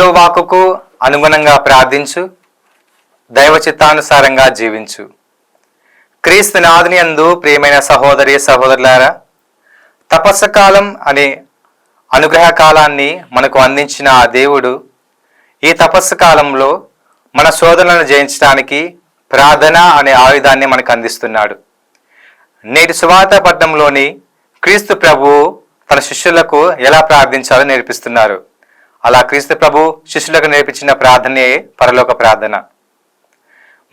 ప్రభు వాక్కుకు అనుగుణంగా ప్రార్థించు, దైవ చిత్తానుసారంగా జీవించు. క్రీస్తు నాథుని యందు ప్రియమైన సహోదరి సహోదరులారా, తపస్సు కాలం అనే అనుగ్రహ కాలాన్ని మనకు అందించిన ఆ దేవుడు ఈ తపస్సు కాలంలో మన శోధనలను జయించడానికి ప్రార్థన అనే ఆయుధాన్ని మనకు అందిస్తున్నాడు. నేటి సువార్త పట్టణంలోని క్రీస్తు ప్రభు తన శిష్యులకు ఎలా ప్రార్థించాలో నేర్పిస్తున్నారు. అలా క్రీస్తు ప్రభు శిష్యులకు నేర్పించిన ప్రార్థనే పరలోక ప్రార్థన.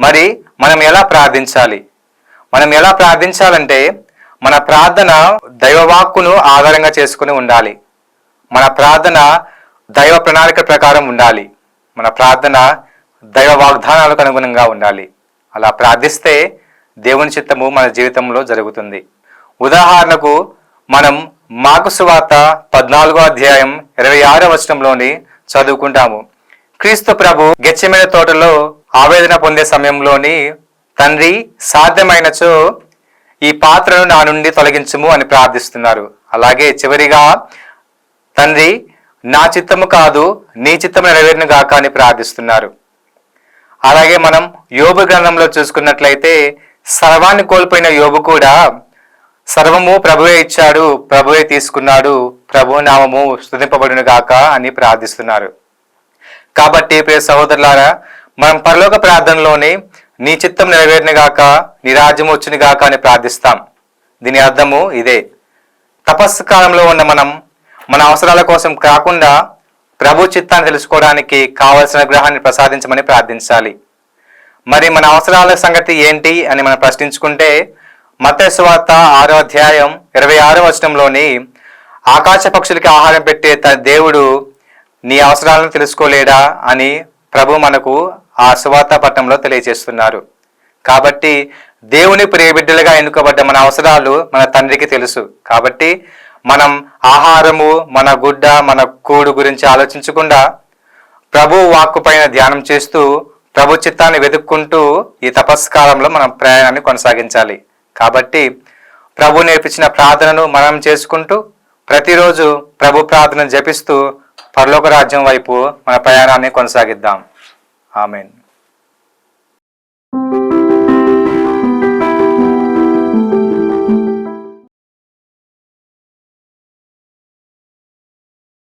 మరి మనం ఎలా ప్రార్థించాలి? మనం ఎలా ప్రార్థించాలంటే మన ప్రార్థన దైవవాక్కును ఆధారంగా చేసుకుని ఉండాలి. మన ప్రార్థన దైవ ప్రణాళిక ప్రకారం ఉండాలి. మన ప్రార్థన దైవ వాగ్దానాలకు అనుగుణంగా ఉండాలి. అలా ప్రార్థిస్తే దేవుని చిత్తము మన జీవితంలో జరుగుతుంది. ఉదాహరణకు మనం మార్కు సువార్త 14వ అధ్యాయం 26వ వచనంలోని చదువుకుంటాము. క్రీస్తు ప్రభు గెత్సేమనే తోటలో ఆవేదన పొందే సమయంలోని తండ్రి, సాధ్యమైనచో ఈ పాత్రను నా నుండి తొలగించుము అని ప్రార్థిస్తున్నారు. అలాగే చివరిగా తండ్రి, నా చిత్తము కాదు నీ చిత్తము నెరవేరును గాక అని ప్రార్థిస్తున్నారు. అలాగే మనం యోబు గ్రంథంలో చూసుకున్నట్లయితే సర్వాన్ని కోల్పోయిన యోబు కూడా సర్వము ప్రభువే ఇచ్చాడు, ప్రభువే తీసుకున్నాడు, ప్రభు నామము స్తుతింపబడును గాక అని ప్రార్థిస్తున్నారు. కాబట్టి ప్రియ సహోదరులారా, మనం పరలోక ప్రార్థనలోని నీ చిత్తం నెరవేరును గాక, నీ రాజ్యం వచ్చును గాక అని ప్రార్థిస్తాం. దీని అర్థము ఇదే. తపస్సు కాలంలో ఉన్న మనం మన అవసరాల కోసం కాకుండా ప్రభు చిత్తాన్ని తెలుసుకోవడానికి కావలసిన గ్రహాన్ని ప్రసాదించమని ప్రార్థించాలి. మరి మన అవసరాల సంగతి ఏంటి అని మనం ప్రశ్నించుకుంటే మత్తయి సువార్త 6వ అధ్యాయం 26వ వచనంలోని ఆకాశ పక్షులకి ఆహారం పెట్టే దేవుడు నీ అవసరాలను తెలుసుకోలేడా అని ప్రభు మనకు ఆ సువార్త పట్టణంలో తెలియజేస్తున్నారు. కాబట్టి దేవుని ప్రియబిడ్డలుగా ఎన్నుకోబడ్డ మన అవసరాలు మన తండ్రికి తెలుసు. కాబట్టి మనం ఆహారము, మన గుడ్డ, మన కూడు గురించి ఆలోచించకుండా ప్రభు వాక్కు పైన ధ్యానం చేస్తూ ప్రభు చిత్తాన్ని వెతుక్కుంటూ ఈ తపస్సు కాలంలో మనం ప్రయాణాన్ని కొనసాగించాలి. కాబట్టి ప్రభు నేర్పించిన ప్రార్థనను మనం చేసుకుంటూ ప్రతిరోజు ప్రభు ప్రార్థన జపిస్తూ పరలోక రాజ్యం వైపు మన ప్రయాణాన్ని కొనసాగిద్దాం. ఆమేన్.